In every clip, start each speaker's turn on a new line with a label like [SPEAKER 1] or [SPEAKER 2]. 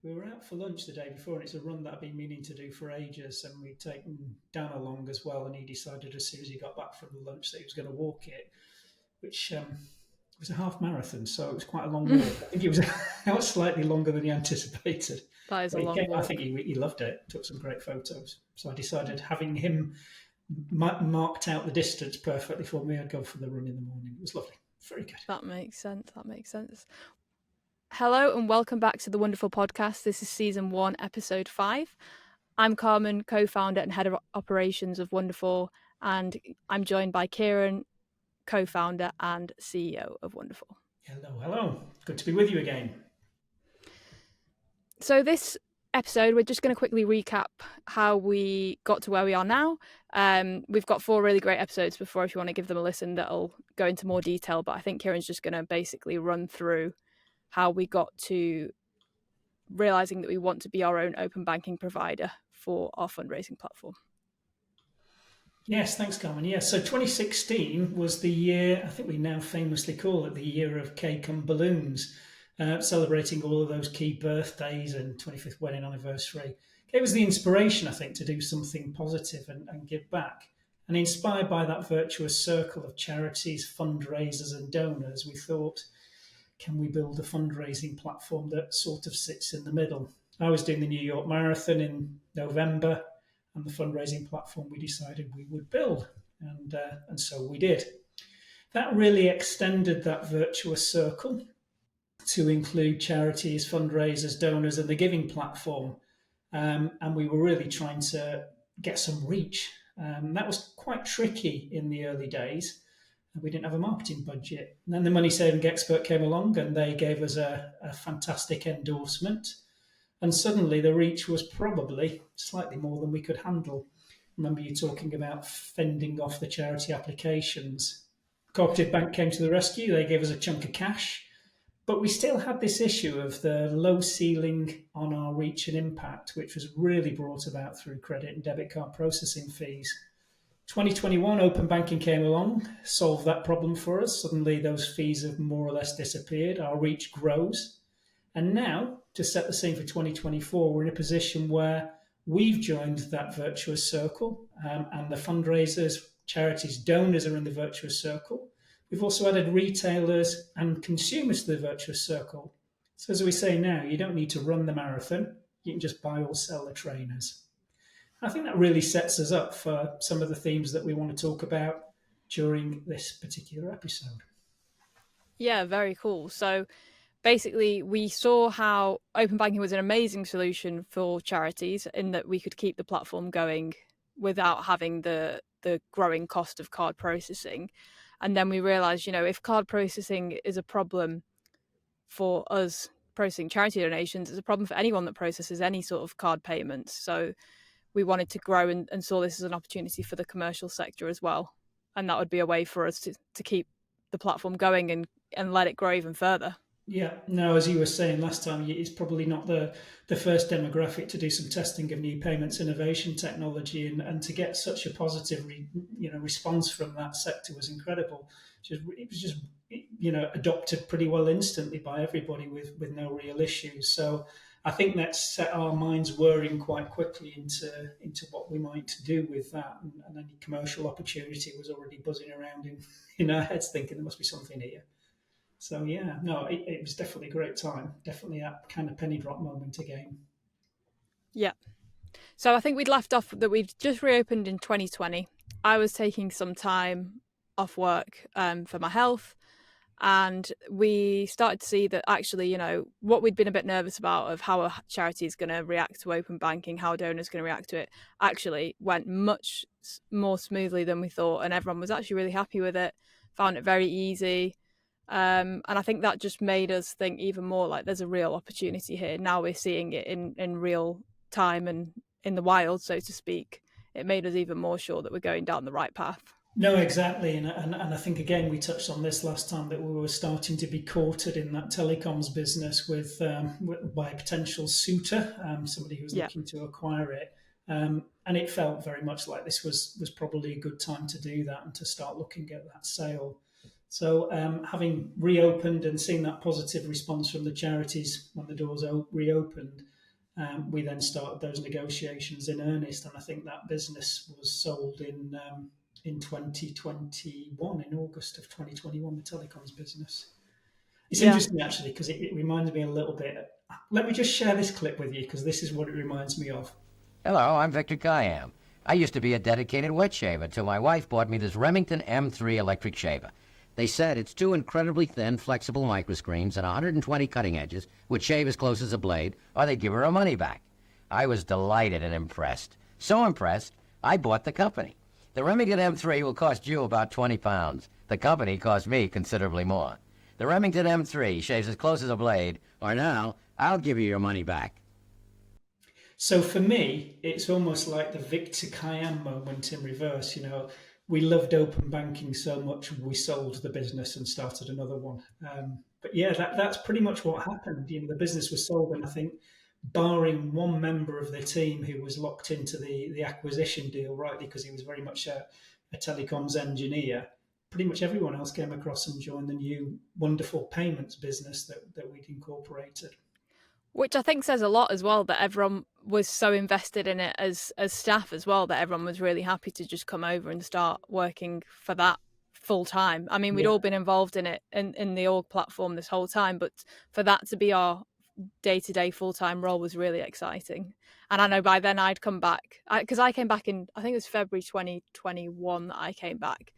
[SPEAKER 1] We were out for lunch the day before, and it's a run that I've been meaning to do for ages. And we'd taken Dan along as well, and he decided as soon as he got back from the lunch that he was going to walk it, which was a half marathon, so it was quite a long walk. I think it was out slightly longer than he anticipated.
[SPEAKER 2] That is a
[SPEAKER 1] But
[SPEAKER 2] long
[SPEAKER 1] I
[SPEAKER 2] walk.
[SPEAKER 1] think he loved it, took some great photos. So I decided, having him marked out the distance perfectly for me, I'd go for the run in the morning. It was lovely. Very good.
[SPEAKER 2] That makes sense. Hello and welcome back to the wonderful podcast. This is season 1, episode 5. I'm Carmen, co-founder and head of operations of Wonderful, and I'm joined by Kieron, co-founder and CEO of Wonderful.
[SPEAKER 1] Hello. Good to be with you again.
[SPEAKER 2] So this episode, we're just going to quickly recap how we got to where we are now. We've got 4 really great episodes before, if you want to give them a listen, that'll go into more detail. But I think Kieron's just going to basically run through how we got to realizing that we want to be our own open banking provider for our fundraising platform.
[SPEAKER 1] Yes, thanks, Carmen. Yeah, so 2016 was the year, I think we now famously call it the year of cake and balloons, celebrating all of those key birthdays and 25th wedding anniversary. Gave us the inspiration, I think, to do something positive and give back. And inspired by that virtuous circle of charities, fundraisers and donors, we thought, can we build a fundraising platform that sort of sits in the middle? I was doing the New York Marathon in November, and the fundraising platform we decided we would build. And so we did. That really extended that virtuous circle to include charities, fundraisers, donors, and the giving platform. And we were really trying to get some reach. That was quite tricky in the early days. We didn't have a marketing budget. And then the money saving expert came along and they gave us a fantastic endorsement. And suddenly the reach was probably slightly more than we could handle. Remember you talking about fending off the charity applications. Cooperative Bank came to the rescue. They gave us a chunk of cash. But we still had this issue of the low ceiling on our reach and impact, which was really brought about through credit and debit card processing fees. 2021, open banking came along, solved that problem for us. Suddenly those fees have more or less disappeared. Our reach grows. And now, to set the scene for 2024, we're in a position where we've joined that virtuous circle, and the fundraisers, charities, donors are in the virtuous circle. We've also added retailers and consumers to the virtuous circle. So as we say now, you don't need to run the marathon. You can just buy or sell the trainers. I think that really sets us up for some of the themes that we want to talk about during this particular episode.
[SPEAKER 2] Yeah, very cool. So basically, we saw how open banking was an amazing solution for charities in that we could keep the platform going without having the growing cost of card processing. And then we realized, if card processing is a problem for us processing charity donations, it's a problem for anyone that processes any sort of card payments. So we wanted to grow and saw this as an opportunity for the commercial sector as well. And that would be a way for us to keep the platform going and let it grow even further.
[SPEAKER 1] Yeah, no, as you were saying last time, it's probably not the first demographic to do some testing of new payments innovation technology, and to get such a positive response from that sector was incredible. It was just adopted pretty well instantly by everybody with no real issues. So I think that set our minds whirring quite quickly into what we might do with that, and any commercial opportunity was already buzzing around in our heads, thinking there must be something here. So yeah, no, it was definitely a great time. Definitely that kind of penny drop moment again.
[SPEAKER 2] Yeah. So I think we'd left off that we'd just reopened in 2020. I was taking some time off work for my health. And we started to see that actually, what we'd been a bit nervous about of how a charity is going to react to open banking, how donors are going to react to it, actually went much more smoothly than we thought. And everyone was actually really happy with it, found it very easy. And I think that just made us think even more like there's a real opportunity here. Now we're seeing it in real time and in the wild, so to speak. It made us even more sure that we're going down the right path.
[SPEAKER 1] No, exactly. And I think, again, we touched on this last time, that we were starting to be courted in that telecoms business by a potential suitor, somebody who was looking to acquire it. And it felt very much like this was probably a good time to do that and to start looking at that sale. So, having reopened and seen that positive response from the charities when the doors reopened, we then started those negotiations in earnest. And I think that business was sold in 2021, in August of 2021, the telecoms business. It's
[SPEAKER 2] Yeah.
[SPEAKER 1] interesting actually because it reminds me a little bit. Let me just share this clip with you because this is what it reminds me of.
[SPEAKER 3] Hello, I'm Victor Kayam. I used to be a dedicated wet shaver until my wife bought me this Remington M3 electric shaver. They said it's two incredibly thin, flexible microscreens and 120 cutting edges would shave as close as a blade, or they'd give her her money back. I was delighted and impressed. So impressed, I bought the company. The Remington M3 will cost you about 20 pounds. The company cost me considerably more. The Remington M3 shaves as close as a blade, or now, I'll give you your money back.
[SPEAKER 1] So for me, it's almost like the Victor Kiam moment in reverse. We loved open banking so much, we sold the business and started another one. But yeah, that's pretty much what happened. The business was sold, and I think, barring one member of the team who was locked into the acquisition deal, rightly because he was very much a telecoms engineer, pretty much everyone else came across and joined the new wonderful payments business that we'd incorporated.
[SPEAKER 2] Which I think says a lot as well, that everyone was so invested in it as staff as well, that everyone was really happy to just come over and start working for that full time. I mean, we'd
[SPEAKER 1] Yeah.
[SPEAKER 2] all been involved in it in the org platform this whole time, but for that to be our day-to-day full-time role was really exciting. And I know by then I'd come back, because I came back in, I think it was February 2021 that I came back.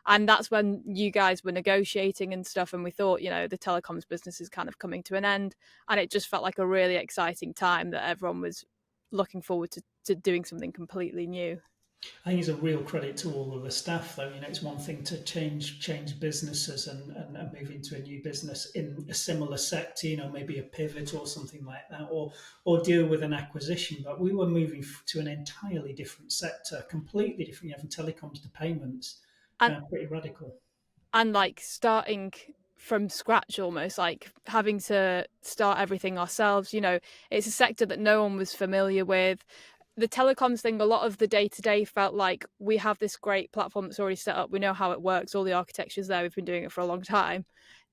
[SPEAKER 2] And that's when you guys were negotiating and stuff, and we thought, the telecoms business is kind of coming to an end, and it just felt like a really exciting time that everyone was looking forward to doing something completely new.
[SPEAKER 1] I think it's a real credit to all of the staff, though. It's one thing to change businesses and move into a new business in a similar sector, maybe a pivot or something like that, or deal with an acquisition. But we were moving to an entirely different sector, completely different, from telecoms to payments.
[SPEAKER 2] and
[SPEAKER 1] Pretty radical.
[SPEAKER 2] and like starting from scratch, almost like having to start everything ourselves. It's a sector that no one was familiar with. The telecoms thing, a lot of the day-to-day felt like we have this great platform that's already set up, we know how it works, all the architecture's there, we've been doing it for a long time.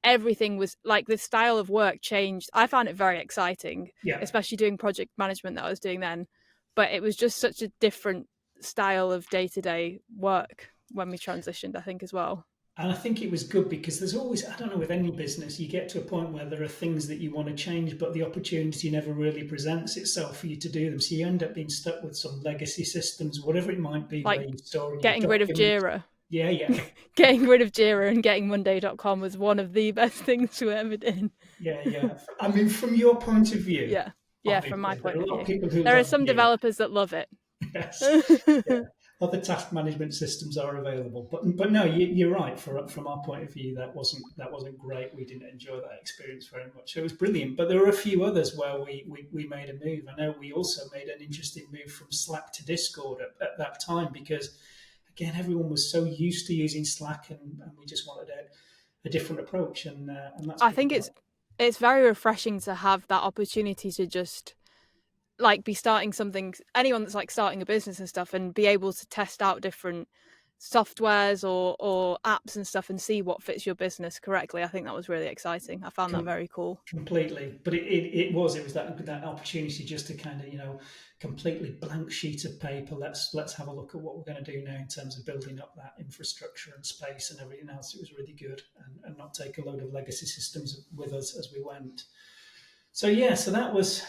[SPEAKER 2] Everything was like, the style of work changed. I found it very exciting,
[SPEAKER 1] Yeah.
[SPEAKER 2] especially doing project management that I was doing then, but it was just such a different style of day-to-day work when we transitioned, I think, as well.
[SPEAKER 1] And I think it was good because there's always, I don't know, with any business, you get to a point where there are things that you want to change, but the opportunity never really presents itself for you to do them. So you end up being stuck with some legacy systems, whatever it might be,
[SPEAKER 2] Like
[SPEAKER 1] where you're storing your
[SPEAKER 2] getting rid of
[SPEAKER 1] documents.
[SPEAKER 2] Jira.
[SPEAKER 1] Yeah, yeah.
[SPEAKER 2] Getting rid of Jira and getting Monday.com was one of the best things we ever did.
[SPEAKER 1] Yeah, yeah. I mean, from your point of view,
[SPEAKER 2] Yeah, from my
[SPEAKER 1] obviously, there
[SPEAKER 2] point
[SPEAKER 1] are
[SPEAKER 2] of
[SPEAKER 1] a lot
[SPEAKER 2] view.
[SPEAKER 1] of people who
[SPEAKER 2] There are
[SPEAKER 1] love
[SPEAKER 2] some
[SPEAKER 1] you.
[SPEAKER 2] developers that love it.
[SPEAKER 1] Yes. Yeah. Other task management systems are available, but no, you're right. From our point of view, that wasn't great. We didn't enjoy that experience very much. It was brilliant, but there were a few others where we made a move. I know we also made an interesting move from Slack to Discord at that time because, again, everyone was so used to using Slack, and we just wanted a different approach, and that's
[SPEAKER 2] I
[SPEAKER 1] been
[SPEAKER 2] think
[SPEAKER 1] great.
[SPEAKER 2] it's very refreshing to have that opportunity to just like be starting something, anyone that's like starting a business and stuff, and be able to test out different softwares or apps and stuff and see what fits your business correctly. I think that was really exciting. I found that
[SPEAKER 1] Com-
[SPEAKER 2] very cool.
[SPEAKER 1] Completely, but it was that opportunity just to kind of completely blank sheet of paper. Let's have a look at what we're going to do now in terms of building up that infrastructure and space and everything else. It was really good, and not take a load of legacy systems with us as we went. So yeah, so that was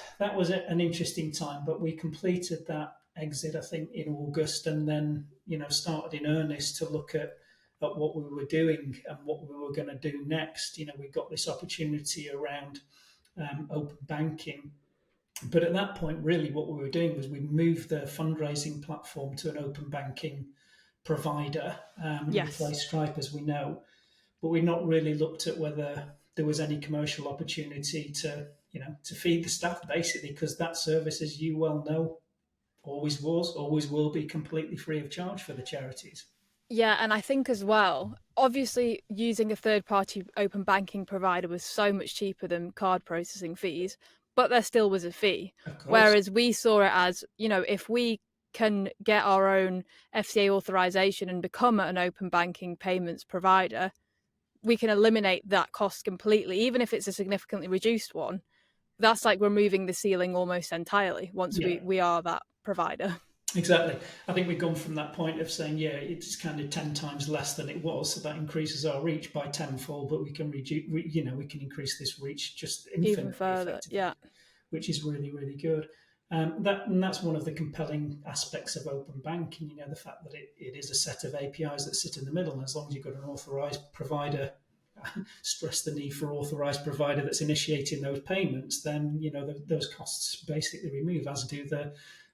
[SPEAKER 1] an interesting time, but we completed that exit, I think, in August, and then started in earnest to look at what we were doing and what we were going to do next. We got this opportunity around open banking, but at that point, really, what we were doing was we moved the fundraising platform to an open banking provider and
[SPEAKER 2] Yes.
[SPEAKER 1] replaced Stripe, as we know, but we'd not really looked at whether there was any commercial opportunity to feed the staff, basically, because that service, as you well know, always was, always will be completely free of charge for the charities.
[SPEAKER 2] Yeah, and I think as well, obviously using a third party open banking provider was so much cheaper than card processing fees, but there still was a fee.
[SPEAKER 1] Of course.
[SPEAKER 2] Whereas we saw it as, if we can get our own FCA authorization and become an open banking payments provider, we can eliminate that cost completely, even if it's a significantly reduced one. That's like removing the ceiling almost entirely once we are that provider.
[SPEAKER 1] Exactly. I think we've gone from that point of saying, yeah, it's kind of 10 times less than it was, so that increases our reach by tenfold, but we can reduce, we can increase this reach just infinitely
[SPEAKER 2] Even further,
[SPEAKER 1] effectively,
[SPEAKER 2] yeah.
[SPEAKER 1] which is really, really good. That's one of the compelling aspects of open banking, the fact that it is a set of APIs that sit in the middle, and as long as you've got an authorized provider, stress the need for authorized provider that's initiating those payments, then those costs basically remove, as do the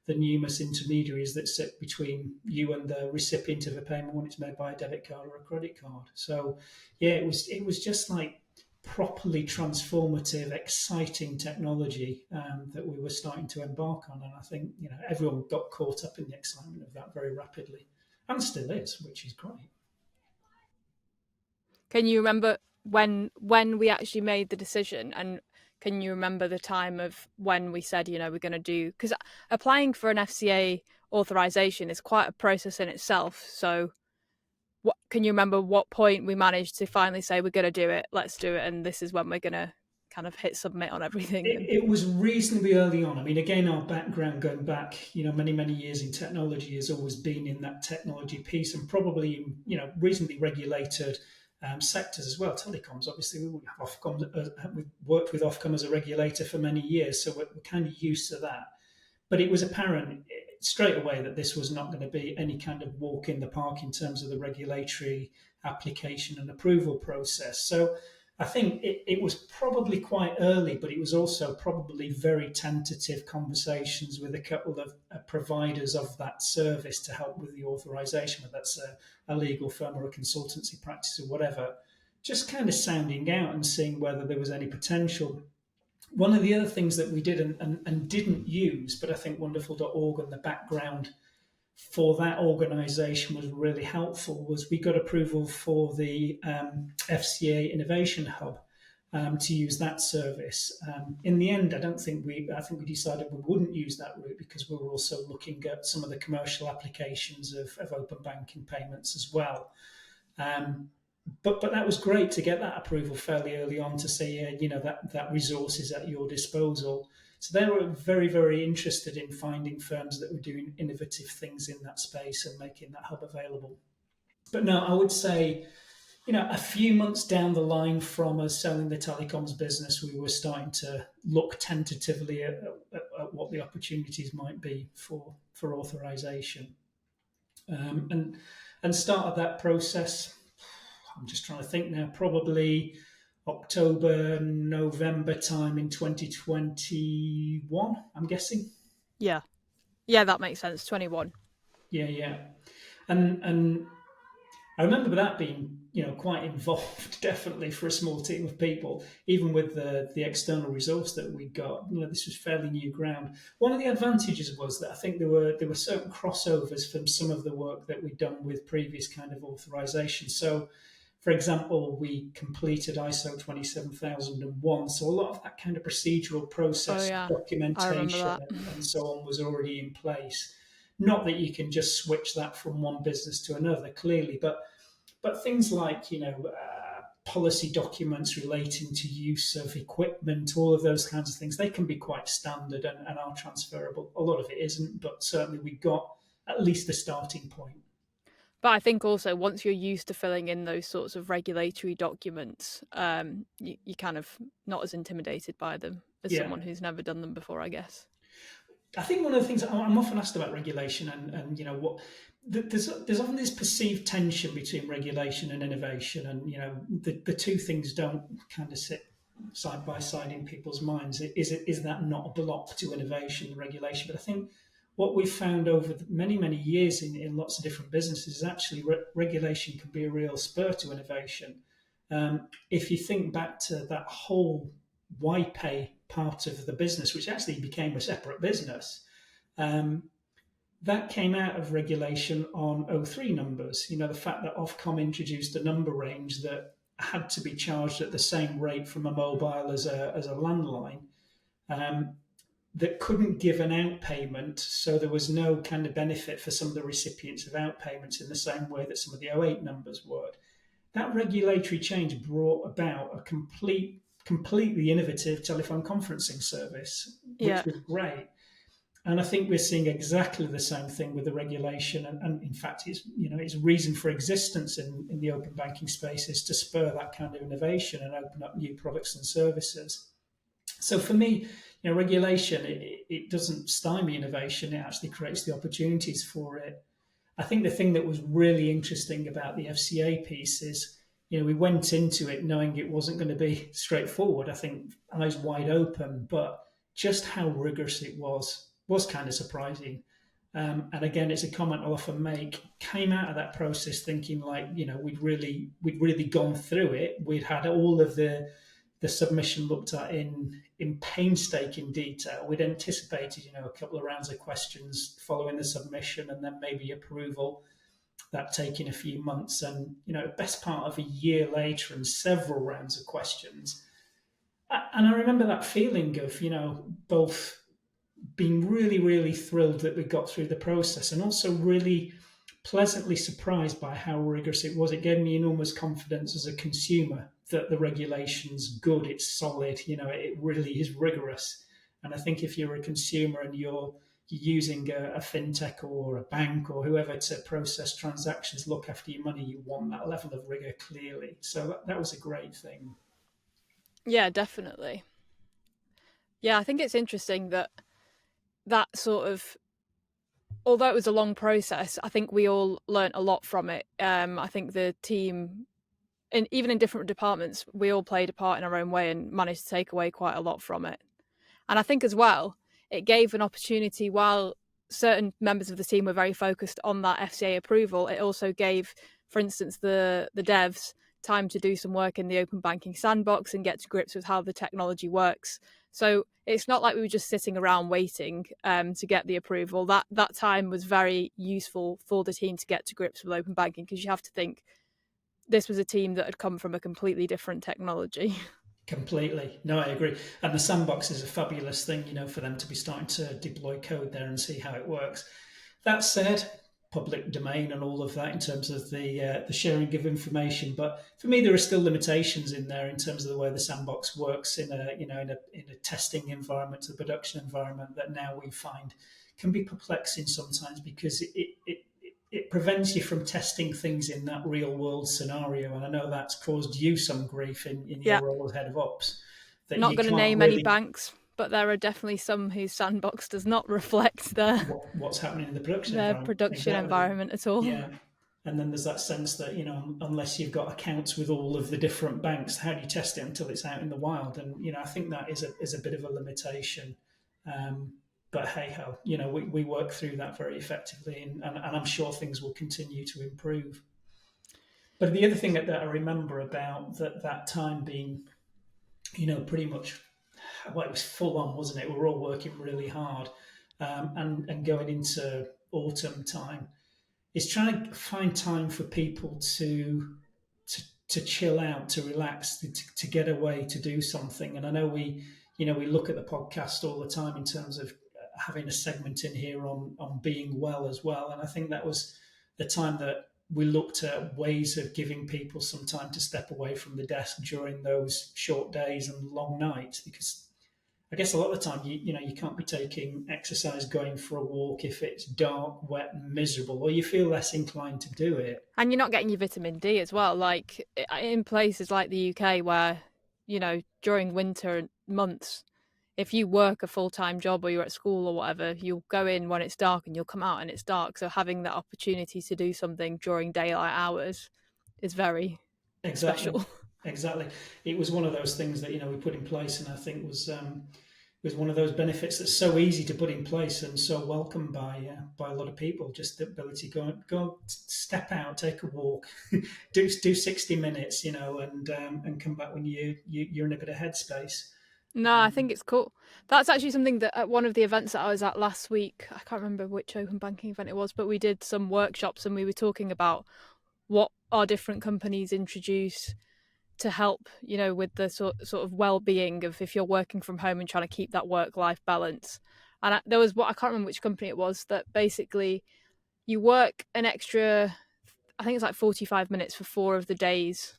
[SPEAKER 1] numerous intermediaries that sit between you and the recipient of a payment when it's made by a debit card or a credit card. So yeah, it was just like properly transformative, exciting technology that we were starting to embark on, and I think everyone got caught up in the excitement of that very rapidly, and still is, which is great.
[SPEAKER 2] Can you remember when we actually made the decision, and can you remember the time of when we said, we're going to do, because applying for an FCA authorization is quite a process in itself. So can you remember what point we managed to finally say, we're going to do it, let's do it, and this is when we're going to kind of hit submit on everything?
[SPEAKER 1] It was reasonably early on. I mean, again, our background going back, many, many years in technology has always been in that technology piece, and probably, reasonably regulated sectors as well. Telecoms, obviously, we've worked with Ofcom as a regulator for many years, so we're kind of used to that. But it was apparent straight away that this was not going to be any kind of walk in the park in terms of the regulatory application and approval process. So I think it was probably quite early, but it was also probably very tentative conversations with a couple of providers of that service to help with the authorization, whether that's a legal firm or a consultancy practice or whatever, just kind of sounding out and seeing whether there was any potential. One of the other things that we did and didn't use, but I think wonderful.org and the background for that organisation was really helpful, was we got approval for the FCA Innovation Hub to use that service. In the end, I think we decided we wouldn't use that route because we were also looking at some of the commercial applications of open banking payments as well. But that was great to get that approval fairly early on to say, that resource is at your disposal. So they were very, very interested in finding firms that were doing innovative things in that space and making that hub available. But no, I would say, a few months down the line from us selling the telecoms business, we were starting to look tentatively at what the opportunities might be for authorization. And started that process. I'm just trying to think now, probably October, November time in 2021, I'm guessing.
[SPEAKER 2] Yeah, that makes sense. 21.
[SPEAKER 1] Yeah. And I remember that being, quite involved, definitely for a small team of people, even with the external resource that we got. This was fairly new ground. One of the advantages was that I think there were certain crossovers from some of the work that we'd done with previous kind of authorization. So, for example, we completed ISO 27001, so a lot of that kind of procedural process, documentation, and so on was already in place. Not that you can just switch that from one business to another, clearly, but things like policy documents relating to use of equipment, all of those kinds of things, they can be quite standard and are transferable. A lot of it isn't, but certainly we got at least the starting point.
[SPEAKER 2] But I think also once you're used to filling in those sorts of regulatory documents, you're kind of not as intimidated by them as someone who's never done them before, I guess.
[SPEAKER 1] I think one of the things I'm often asked about regulation and what there's often this perceived tension between regulation and innovation, and the two things don't kind of sit side by side in people's minds. Is that not a block to innovation, regulation? But I think what we've found over many, many years in lots of different businesses is actually regulation can be a real spur to innovation. If you think back to that whole YPay part of the business, which actually became a separate business, that came out of regulation on O3 numbers. The fact that Ofcom introduced a number range that had to be charged at the same rate from a mobile as a landline, that couldn't give an out payment, so there was no kind of benefit for some of the recipients of out payments in the same way that some of the 08 numbers would. that regulatory change brought about a completely innovative telephone conferencing service, which
[SPEAKER 2] Yeah.
[SPEAKER 1] was great. And I think we're seeing exactly the same thing with the regulation, and in fact, its reason for existence in the open banking space is to spur that kind of innovation and open up new products and services. So for me, regulation it doesn't stymie innovation; it actually creates the opportunities for it. I think the thing that was really interesting about the FCA piece is, we went into it knowing it wasn't going to be straightforward. I think eyes wide open, but just how rigorous it was kind of surprising. And again, it's a comment I'll often make. Came out of that process thinking like, we'd really gone through it. We'd had all of the submission looked at in painstaking detail. We'd anticipated, a couple of rounds of questions following the submission, and then maybe approval. That taking a few months, and best part of a year later, and several rounds of questions. And I remember that feeling of both being really, really thrilled that we got through the process, and also really pleasantly surprised by how rigorous it was. It gave me enormous confidence as a consumer that the regulation's good, it's solid, it really is rigorous. And I think if you're a consumer and you're using a fintech or a bank or whoever to process transactions, look after your money, you want that level of rigor clearly. So that was a great thing.
[SPEAKER 2] Yeah, definitely. Yeah, I think it's interesting that sort of, although it was a long process, I think we all learnt a lot from it. I think the team, even in different departments, we all played a part in our own way and managed to take away quite a lot from it. And I think as well, it gave an opportunity, while certain members of the team were very focused on that FCA approval, it also gave, for instance, the devs time to do some work in the open banking sandbox and get to grips with how the technology works. So it's not like we were just sitting around waiting to get the approval. That time was very useful for the team to get to grips with open banking, because you have to think this was a team that had come from a completely different technology.
[SPEAKER 1] Completely. No, I agree. And the sandbox is a fabulous thing, for them to be starting to deploy code there and see how it works. That said, public domain and all of that in terms of the sharing of information. But for me, there are still limitations in there in terms of the way the sandbox works in a testing environment to the production environment that now we find can be perplexing sometimes, because it prevents you from testing things in that real world scenario. And I know that's caused you some grief in your
[SPEAKER 2] Yeah.
[SPEAKER 1] role as head of ops. That
[SPEAKER 2] Not
[SPEAKER 1] you
[SPEAKER 2] going to
[SPEAKER 1] can't
[SPEAKER 2] name any
[SPEAKER 1] really
[SPEAKER 2] banks, but there are definitely some whose sandbox does not reflect
[SPEAKER 1] what's happening in the production
[SPEAKER 2] their
[SPEAKER 1] environment.
[SPEAKER 2] production
[SPEAKER 1] Exactly.
[SPEAKER 2] environment at all.
[SPEAKER 1] Yeah. And then there's that sense that, unless you've got accounts with all of the different banks, how do you test it until it's out in the wild? And, I think that is a bit of a limitation. But hey ho, we work through that very effectively, and I'm sure things will continue to improve. But the other thing that I remember about that time being, pretty much, well, it was full on, wasn't it? We were all working really hard, and going into autumn time is trying to find time for people to chill out, to relax, to get away, to do something. And I know we look at the podcast all the time in terms of having a segment in here on being well as well. And I think that was the time that we looked at ways of giving people some time to step away from the desk during those short days and long nights, because I guess a lot of the time, you can't be taking exercise, going for a walk if it's dark, wet, and miserable, or you feel less inclined to do it.
[SPEAKER 2] And you're not getting your vitamin D as well. Like in places like the UK where, during winter months, if you work a full-time job or you're at school or whatever, you'll go in when it's dark and you'll come out and it's dark. So having that opportunity to do something during daylight hours is very
[SPEAKER 1] Exactly,
[SPEAKER 2] special.
[SPEAKER 1] exactly. It was one of those things that we put in place, and I think was one of those benefits that's so easy to put in place and so welcomed by a lot of people. Just the ability to go step out, take a walk, do 60 minutes, and come back when you're in a bit of headspace.
[SPEAKER 2] No, I think it's cool. That's actually something that at one of the events that I was at last week, I can't remember which open banking event it was, but we did some workshops and we were talking about what our different companies introduce to help, with the sort of well-being of if you're working from home and trying to keep that work-life balance. And there was I can't remember which company it was, that basically you work an extra I think it's like 45 minutes for 4 of the days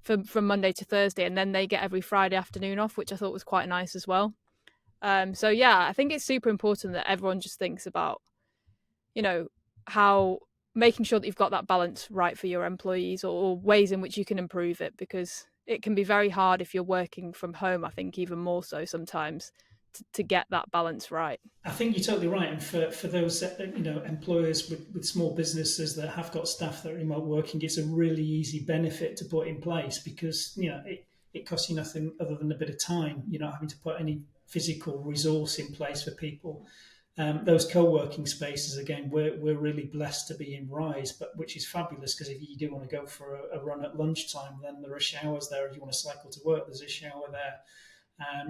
[SPEAKER 2] from Monday to Thursday, and then they get every Friday afternoon off, which I thought was quite nice as well. So yeah, I think it's super important that everyone just thinks about, how making sure that you've got that balance right for your employees, or ways in which you can improve it, because it can be very hard if you're working from home. I think even more so sometimes to get that balance right.
[SPEAKER 1] I think you're totally right. And for those employers with small businesses that have got staff that are remote working, it's a really easy benefit to put in place because it costs you nothing other than a bit of time. You're not having to put any physical resource in place for people. Those co-working spaces, again, we're really blessed to be in Rise, but which is fabulous because if you do want to go for a run at lunchtime, then there are showers there. If you want to cycle to work, there's a shower there.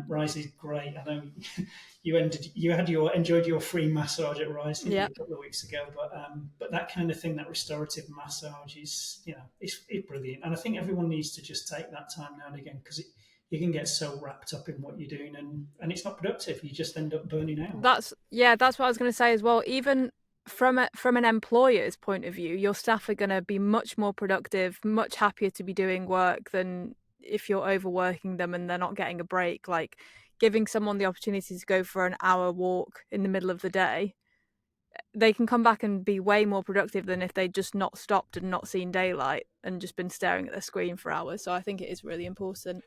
[SPEAKER 1] Rise is great. I know you enjoyed your free massage at Rise a couple of weeks ago, but that kind of thing, that restorative massage is it's brilliant, and I think everyone needs to just take that time now and again because you can get so wrapped up in what you're doing and it's not productive. You just end up burning out.
[SPEAKER 2] That's what I was going to say as well. Even from an employer's point of view, your staff are going to be much more productive, much happier to be doing work than if you're overworking them and they're not getting a break. Like giving someone the opportunity to go for an hour walk in the middle of the day, they can come back and be way more productive than if they'd just not stopped and not seen daylight and just been staring at their screen for hours. So I think it is really important.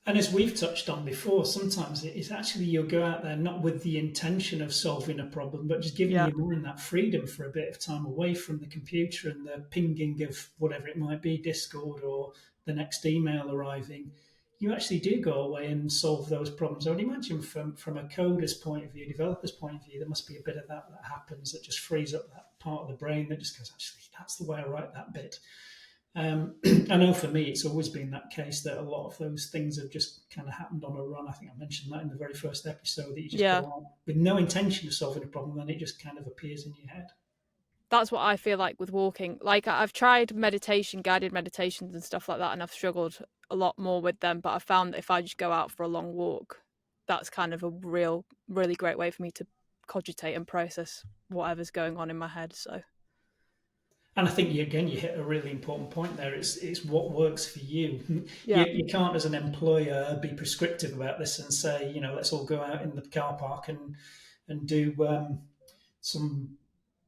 [SPEAKER 1] And as we've touched on before, sometimes it's actually you'll go out there not with the intention of solving a problem, but just giving your mind that freedom for a bit of time away from the computer and the pinging of whatever it might be, Discord or the next email arriving. You actually do go away and solve those problems. I would imagine from a coder's point of view, developer's point of view, there must be a bit of that happens that just frees up that part of the brain that just goes, actually, that's the way I write that bit. I know for me, it's always been that case that a lot of those things have just kind of happened on a run. I think I mentioned that in the very first episode, that you just go on with no intention of solving a problem, then it just kind of appears in your head.
[SPEAKER 2] That's what I feel like with walking. Like I've tried meditation, guided meditations and stuff like that, and I've struggled a lot more with them. But I found that if I just go out for a long walk, that's kind of a really great way for me to cogitate and process whatever's going on in my head. So.
[SPEAKER 1] And I think you hit a really important point there. It's what works for you.
[SPEAKER 2] Yeah.
[SPEAKER 1] You can't, as an employer, be prescriptive about this and say, let's all go out in the car park and do some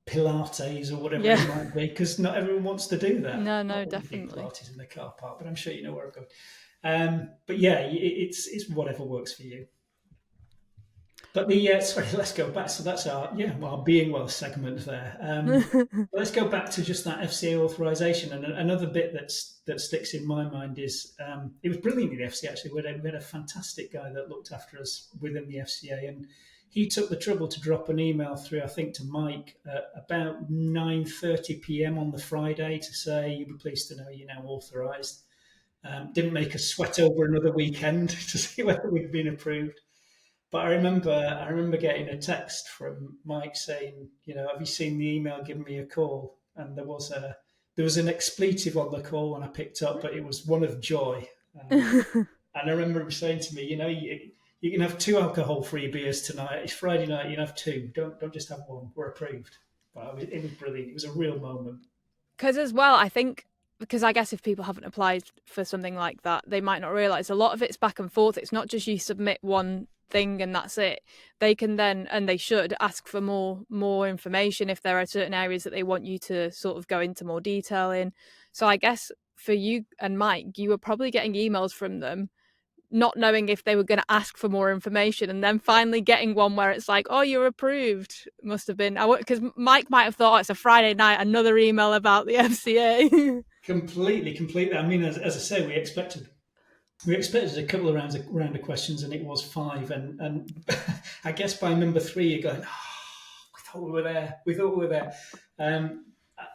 [SPEAKER 1] Pilates or whatever it might be, because not everyone wants to do that.
[SPEAKER 2] No, definitely.
[SPEAKER 1] Pilates in the car park, but I'm sure you know where I'm going. But yeah, it's whatever works for you. But let's go back. So that's our being well segment there. Let's go back to just that FCA authorisation. And another bit that sticks in my mind is it was brilliant in the FCA, actually. We had a fantastic guy that looked after us within the FCA, and he took the trouble to drop an email through, I think, to Mike about 9:30 p.m. on the Friday to say, you'll be pleased to know you're now authorised. Didn't make us sweat over another weekend to see whether we'd been approved. But I remember getting a text from Mike saying, have you seen the email? Give me a call. And there was an expletive on the call when I picked up, but it was one of joy. And I remember him saying to me, you can have 2 alcohol-free beers tonight. It's Friday night. You can have 2. Don't just have 1. We're approved. But it was brilliant. It was a real moment.
[SPEAKER 2] Because as well, I think, because I guess if people haven't applied for something like that, they might not realise a lot of it's back and forth. It's not just you submit one thing and that's it. They can then, and they should, ask for more information if there are certain areas that they want you to sort of go into more detail in. So I guess for you and Mike, you were probably getting emails from them not knowing if they were going to ask for more information, and then finally getting one where it's like, oh, you're approved. Must have been, because Mike might have thought, it's a Friday night, another email about the FCA.
[SPEAKER 1] Completely. I mean, as I say, we expected a couple of round of questions, and it was 5. And I guess by number 3, you're going, we thought we were there.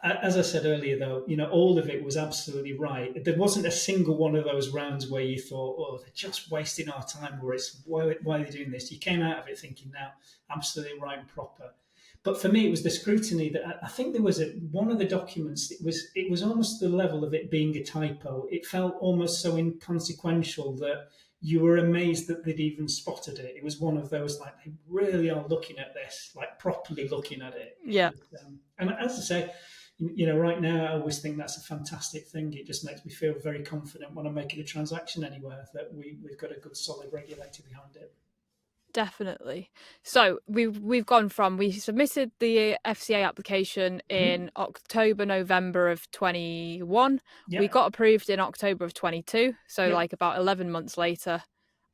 [SPEAKER 1] As I said earlier, though, all of it was absolutely right. There wasn't a single one of those rounds where you thought, oh, they're just wasting our time, or it's why are they doing this? You came out of it thinking, now, absolutely right and proper. But for me, it was the scrutiny that I think there was one of the documents. It was almost the level of it being a typo. It felt almost so inconsequential that you were amazed that they'd even spotted it. It was one of those, like, they really are looking at this, like properly looking at it.
[SPEAKER 2] Yeah.
[SPEAKER 1] And as I say, right now I always think that's a fantastic thing. It just makes me feel very confident when I'm making a transaction anywhere that we've got a good solid regulator behind it.
[SPEAKER 2] Definitely. So we've gone from, we submitted the FCA application in October, November of 21. We
[SPEAKER 1] Yeah,
[SPEAKER 2] got approved in October of 22, so
[SPEAKER 1] yeah,
[SPEAKER 2] like about 11 months later.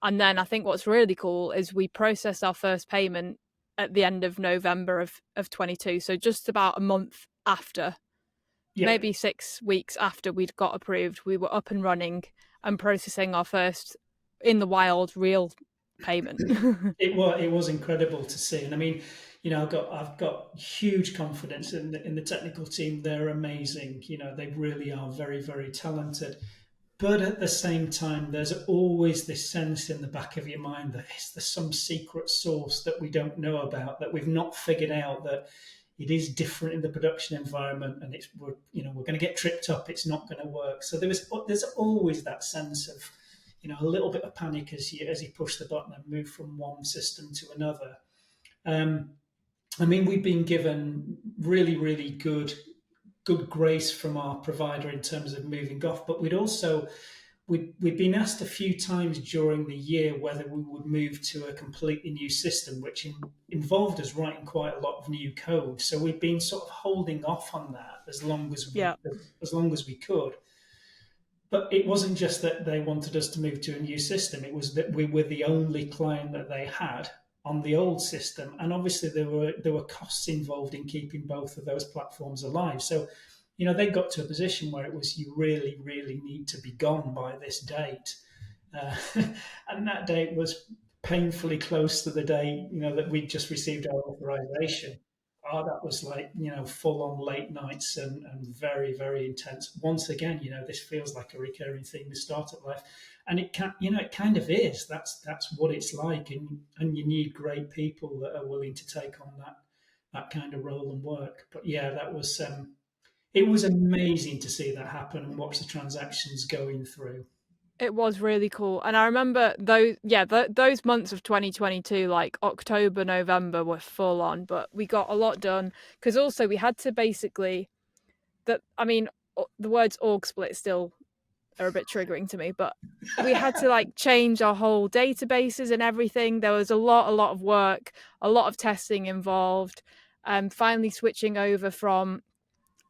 [SPEAKER 2] And then I think what's really cool is we processed our first payment at the end of November of 22. So just about a month after,
[SPEAKER 1] yeah.
[SPEAKER 2] maybe 6 weeks after we'd got approved, we were up and running and processing our first in the wild real payment.
[SPEAKER 1] It was incredible to see, and I mean, I've got huge confidence in the technical team. They're amazing. They really are very, very talented. But at the same time, there's always this sense in the back of your mind that is there some secret source that we don't know about, that we've not figured out, that it is different in the production environment, and we're going to get tripped up. It's not going to work. So there's always that sense of a little bit of panic as you push the button and move from one system to another. Um, I mean, we've been given really, really good grace from our provider in terms of moving off, but we'd been asked a few times during the year whether we would move to a completely new system, which involved us writing quite a lot of new code. So we've been sort of holding off on that as long as we
[SPEAKER 2] Yeah.
[SPEAKER 1] as long as we could. But it wasn't just that they wanted us to move to a new system. It was that we were the only client that they had on the old system, and obviously there were costs involved in keeping both of those platforms alive. So, they got to a position where it was you really, really need to be gone by this date, uh, and that date was painfully close to the day that we just received our authorization. Oh, that was like full on late nights and very, very intense. Once again, this feels like a recurring theme with startup life, and it kind of is. That's what it's like, and you need great people that are willing to take on that kind of role and work. But yeah, it was amazing to see that happen and watch the transactions going through.
[SPEAKER 2] It was really cool. And I remember those months of 2022, like October, November, were full on, but we got a lot done because also we had to basically, the words org split still are a bit triggering to me, but we had to like change our whole databases and everything. There was a lot of work, a lot of testing involved, and finally switching over from,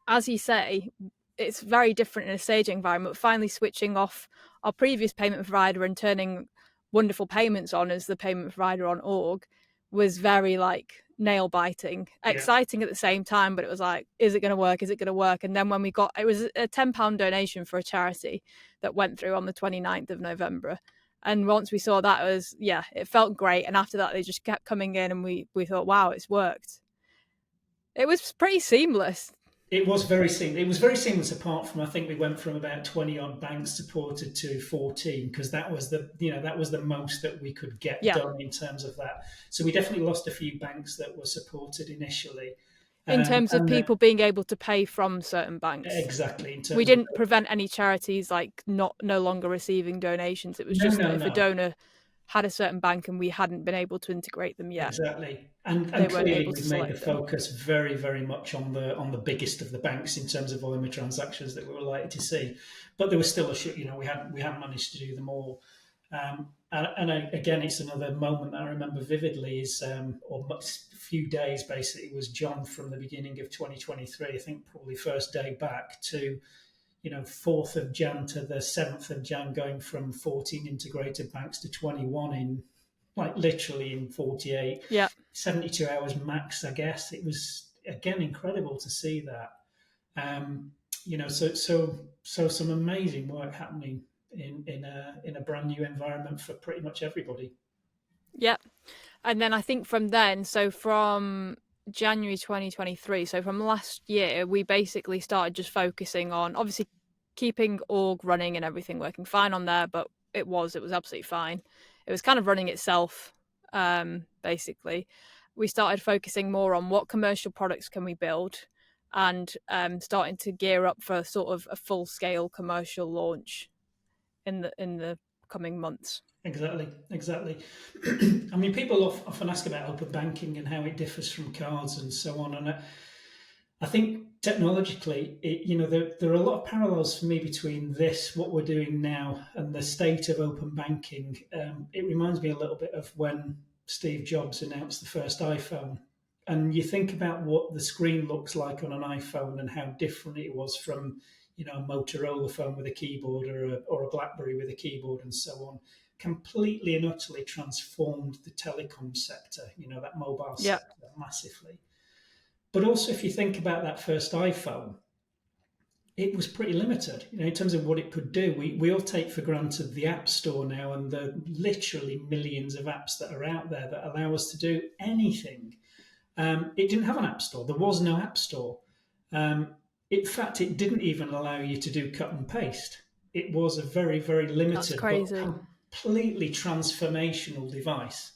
[SPEAKER 2] as you say, it's very different in a staging environment. Finally switching off our previous payment provider and turning Wonderful Payments on as the payment provider on org was very like nail biting,
[SPEAKER 1] Yeah,
[SPEAKER 2] exciting at the same time, but it was like, is it going to work? Is it going to work? And then when it was a £10 donation for a charity that went through on the 29th of November. And once we saw that, it felt great. And after that, they just kept coming in and we thought, wow, it's worked. It was pretty seamless.
[SPEAKER 1] it was very seamless. It was very seamless. Apart from, I think we went from about 20 odd banks supported to 14, because that was the most that we could get
[SPEAKER 2] Yeah.
[SPEAKER 1] done in terms of that. So we definitely lost a few banks that were supported initially.
[SPEAKER 2] In terms of
[SPEAKER 1] And
[SPEAKER 2] people being able to pay from certain banks.
[SPEAKER 1] exactly, in
[SPEAKER 2] We
[SPEAKER 1] terms of
[SPEAKER 2] didn't prevent any charities like no longer receiving donations. It was
[SPEAKER 1] no,
[SPEAKER 2] just that
[SPEAKER 1] no,
[SPEAKER 2] if a
[SPEAKER 1] no.
[SPEAKER 2] donor had a certain bank and we hadn't been able to integrate them yet,
[SPEAKER 1] Exactly, and
[SPEAKER 2] they
[SPEAKER 1] and
[SPEAKER 2] weren't
[SPEAKER 1] clearly
[SPEAKER 2] able to
[SPEAKER 1] we've made the
[SPEAKER 2] select them.
[SPEAKER 1] focus very, very much on the biggest of the banks in terms of volume of transactions that we were likely to see, but there was still we hadn't managed to do them all. Again, it's another moment that I remember vividly is a few days basically was John from the beginning of 2023. I think probably first day back to 4th of Jan to the 7th of Jan, going from 14 integrated banks to 21 in like literally in 48,
[SPEAKER 2] Yeah.
[SPEAKER 1] 72 hours max, I guess. It was again incredible to see that. So some amazing work happening in a brand new environment for pretty much everybody.
[SPEAKER 2] Yeah. And then I think from then, so from January 2023, so from last year, we basically started just focusing on obviously keeping org running and everything working fine on there, but it was absolutely fine. It was kind of running itself, basically. We started focusing more on what commercial products can we build, and starting to gear up for sort of a full scale commercial launch in the coming months.
[SPEAKER 1] Exactly. I mean, people often ask about open banking and how it differs from cards and so on. And I think technologically, there are a lot of parallels for me between this, what we're doing now, and the state of open banking. It reminds me a little bit of when Steve Jobs announced the first iPhone. And you think about what the screen looks like on an iPhone and how different it was from, a Motorola phone with a keyboard or a BlackBerry with a keyboard and so on. Completely and utterly transformed the telecom sector, that mobile
[SPEAKER 2] Yeah.
[SPEAKER 1] sector massively. But also, if you think about that first iPhone, it was pretty limited, in terms of what it could do. We all take for granted the App Store now and the literally millions of apps that are out there that allow us to do anything. It didn't have an App Store. There was no App Store. In fact, it didn't even allow you to do cut and paste. It was a very, very
[SPEAKER 2] That's
[SPEAKER 1] limited but
[SPEAKER 2] crazy.
[SPEAKER 1] completely transformational device.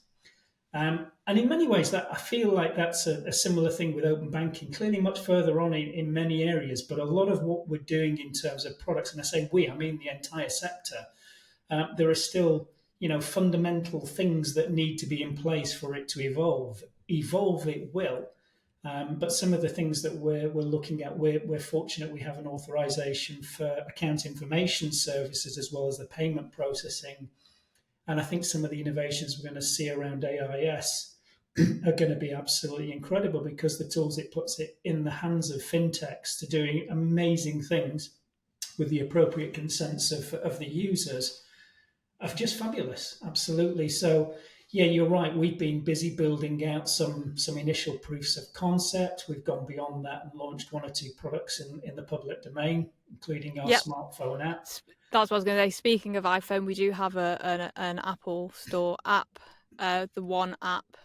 [SPEAKER 1] And in many ways, that I feel like that's a similar thing with open banking, clearly much further on in many areas. But a lot of what we're doing in terms of products, and I say we, I mean the entire sector, there are still fundamental things that need to be in place for it to evolve. Evolve it will. But some of the things that we're looking at, we're fortunate we have an authorization for account information services as well as the payment processing. And I think some of the innovations we're going to see around AIS are going to be absolutely incredible, because the tools it puts it in the hands of fintechs to doing amazing things with the appropriate consents of the users are just fabulous. Absolutely. So, yeah, you're right. We've been busy building out some initial proofs of concept. We've gone beyond that and launched one or two products in the public domain, including our
[SPEAKER 2] Yep.
[SPEAKER 1] smartphone app.
[SPEAKER 2] That's what I was going to say. Speaking of iPhone, we do have an Apple Store app, the One app,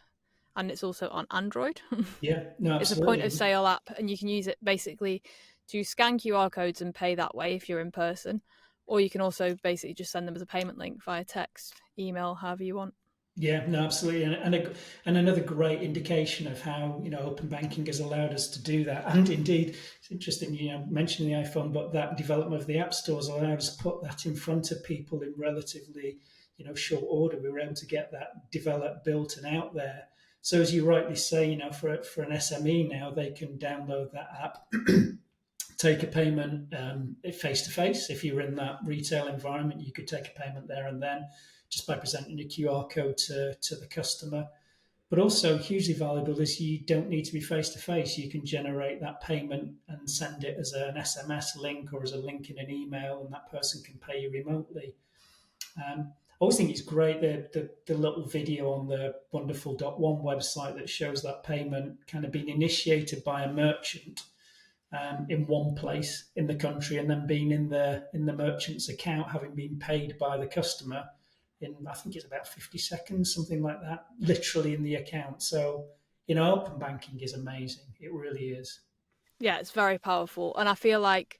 [SPEAKER 2] and it's also on Android.
[SPEAKER 1] Yeah, no, absolutely.
[SPEAKER 2] It's a point of sale app, and you can use it basically to scan QR codes and pay that way if you're in person, or you can also basically just send them as a payment link via text, email, however you want.
[SPEAKER 1] Yeah, no, absolutely, and another great indication of how open banking has allowed us to do that. And indeed, it's interesting mentioning the iPhone, but that development of the app stores allowed us to put that in front of people in relatively short order. We were able to get that developed, built, and out there. So as you rightly say, for an SME now, they can download that app, take a payment face to face. If you're in that retail environment, you could take a payment there and then, just by presenting a QR code to the customer. But also hugely valuable is you don't need to be face to face. You can generate that payment and send it as an SMS link or as a link in an email, and that person can pay you remotely. I always think it's great the little video on the wonderful.one website that shows that payment kind of being initiated by a merchant in one place in the country, and then being in the merchant's account, having been paid by the customer in, I think it's about 50 seconds, something like that, literally in the account. So, open banking is amazing. It really is.
[SPEAKER 2] Yeah, it's very powerful. And I feel like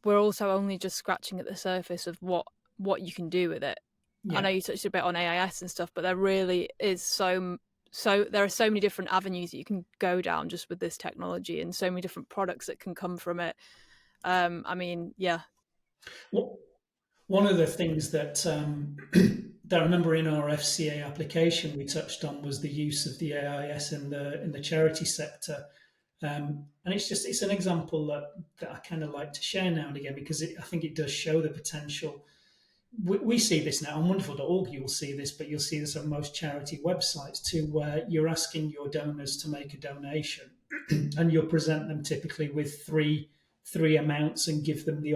[SPEAKER 2] we're also only just scratching at the surface of what you can do with it. Yeah. I know you touched a bit on AIS and stuff, but there really is so there are so many different avenues that you can go down just with this technology, and so many different products that can come from it. I mean, yeah.
[SPEAKER 1] Well, one of the things that that I remember in our FCA application we touched on was the use of the AIS in the charity sector, and it's an example that I kind of like to share now and again, because I think it does show the potential. We see this now on wonderful.org. You'll see this, but you'll see this on most charity websites too, where you're asking your donors to make a donation, and you'll present them typically with three amounts and give them the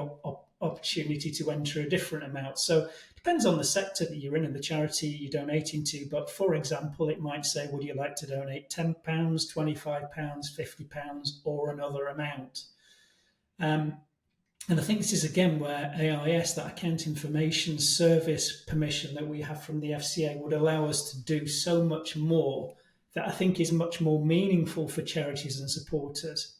[SPEAKER 1] opportunity to enter a different amount. So it depends on the sector that you're in and the charity you're donating to. But for example, it might say, would you like to donate £10, £25, £50, or another amount? And I think this is again where AIS, that account information service permission that we have from the FCA, would allow us to do so much more that I think is much more meaningful for charities and supporters.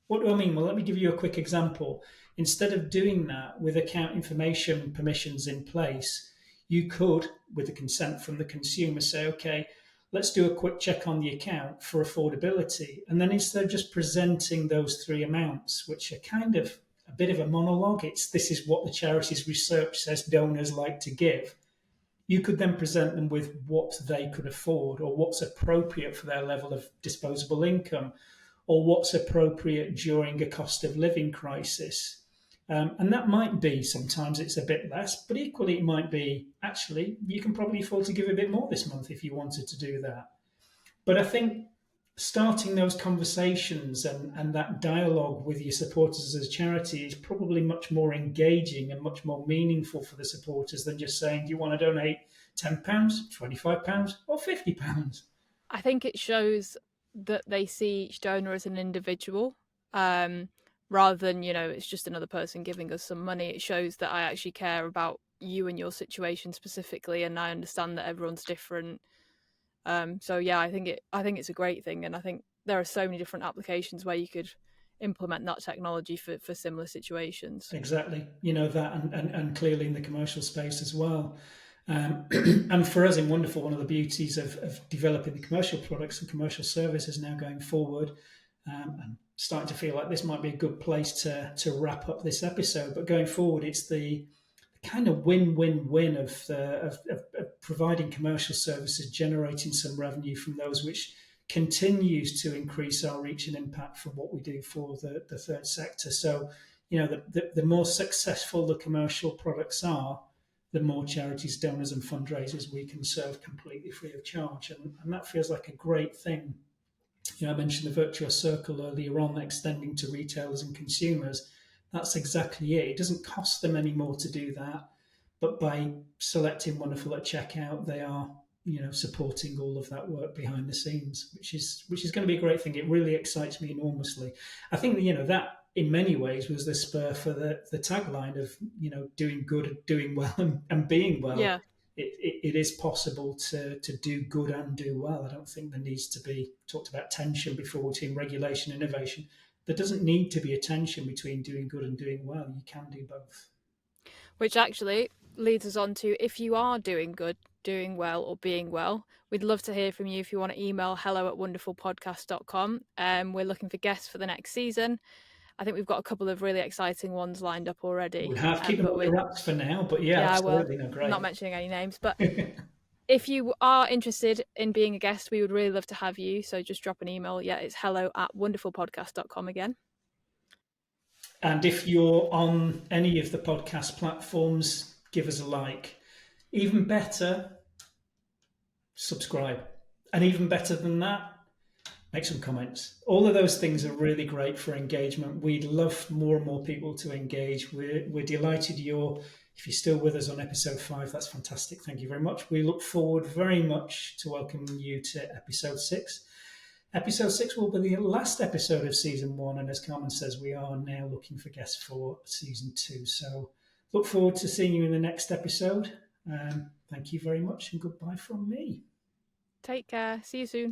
[SPEAKER 1] What do I mean? Well, let me give you a quick example. Instead of doing that with account information permissions in place, you could, with the consent from the consumer, say, okay, let's do a quick check on the account for affordability. And then instead of just presenting those three amounts, which are kind of a bit of a monologue, this is what the charity's research says donors like to give, you could then present them with what they could afford or what's appropriate for their level of disposable income, or what's appropriate during a cost of living crisis. And that might be sometimes it's a bit less, but equally it might be actually you can probably afford to give a bit more this month if you wanted to do that. But I think starting those conversations and that dialogue with your supporters as a charity is probably much more engaging and much more meaningful for the supporters than just saying, do you want to donate £10, £25, or £50?
[SPEAKER 2] I think it shows that they see each donor as an individual, rather than, it's just another person giving us some money. It shows that I actually care about you and your situation specifically, and I understand that everyone's different. So yeah, I think it's a great thing, and I think there are so many different applications where you could implement that technology for similar situations.
[SPEAKER 1] Exactly, that, and clearly in the commercial space as well. And for us in Wonderful, one of the beauties of developing the commercial products and commercial services now going forward, and starting to feel like this might be a good place to wrap up this episode. But going forward, it's the kind of win-win-win of providing commercial services, generating some revenue from those, which continues to increase our reach and impact for what we do for the third sector. So, the more successful the commercial products are, the more charities, donors, and fundraisers we can serve completely free of charge. And that feels like a great thing. I mentioned the virtuous circle earlier on, extending to retailers and consumers. That's exactly it. It doesn't cost them any more to do that. But by selecting Wonderful at checkout, they are, supporting all of that work behind the scenes, which is going to be a great thing. It really excites me enormously. I think, that in many ways was the spur for the tagline of, doing good, doing well, and being well.
[SPEAKER 2] Yeah.
[SPEAKER 1] It is possible to do good and do well. I don't think there needs to be, talked about tension before between regulation and innovation. There doesn't need to be a tension between doing good and doing well. You can do both.
[SPEAKER 2] Which actually leads us on to, if you are doing good, doing well, or being well, we'd love to hear from you. If you want to email hello@wonderfulpodcast.com. We're looking for guests for the next season. I think we've got a couple of really exciting ones lined up already.
[SPEAKER 1] We have keep them on the wraps for now, but yeah, absolutely, no, great.
[SPEAKER 2] Not mentioning any names, but if you are interested in being a guest, we would really love to have you. So just drop an email. Yeah, it's hello@wonderfulpodcast.com again.
[SPEAKER 1] And if you're on any of the podcast platforms, give us a like. Even better, subscribe. And even better than that, make some comments. All of those things are really great for engagement. We'd love more and more people to engage. We're delighted if you're still with us on episode 5, that's fantastic. Thank you very much. We look forward very much to welcoming you to episode 6. Episode 6 will be the last episode of season 1, and as Carmen says, we are now looking for guests for season 2. So look forward to seeing you in the next episode. Thank you very much, and goodbye from me.
[SPEAKER 2] Take care. See you soon.